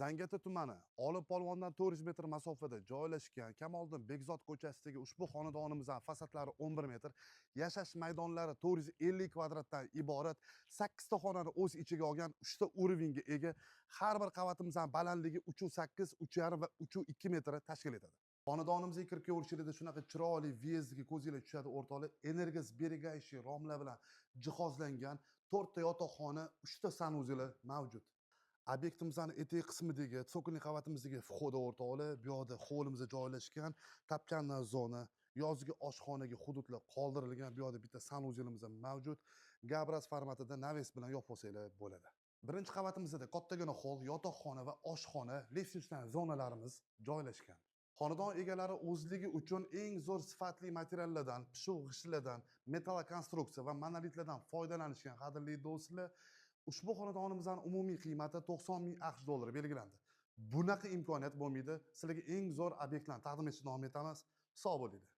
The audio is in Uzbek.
Zangiota tumani Olipolvondan 400 metr masofada joylashgan Kamoliddin Bekzod ko'chasidagi ushbu xonadonimizning fasadlari 11 metr, yashash maydonlari 450 kvadratdan iborat 8 ta xonani o'z ichiga olgan 3 ta urovingga ega, har bir qavatimizning balandligi 3.8, 3.5 va 3.2 metr tashkil etadi. Xonadonimizga kirib kelishingizda shunaqa chiroyli vyezdga ko'zinglar tushadi o'rtoqlar. Energosберегающий romlar bilan jihozlangan 4 ta yotoqxona, 3 ta sanuzel mavjud. Obyektimizning etek qismidagi tsokolniy qavatimizdagi vxod o'rtoqlar, bu yoqda hovlimiz joylashgan, tapkanli zona, yozgi oshxonaga hududlar qoldirilgan, bu yoqda bitta sanuzelimiz ham mavjud. Gabras formatida naves bilan yopib olsanglar bo'ladi. Birinchi qavatimizda kattagina hol, yotoqxona va oshxona, lestnичный zonalarimiz joylashgan. Xonadon egalari o'zligi uchun eng zo'r sifatli materiallardan, pishiq g'ishtlardan, metall konstruksiya va monolitlardan foydalanishgan qadrli do'stlar. Ushbu xonadonimizning umumiy qiymati 90 ming AQSh dollari belgilandi. Bunaqa imkoniyat bo'lmaydi. Sizlarga eng zo'r obyektlarni taqdim etishni davom etamiz. Sog' bo'linglar.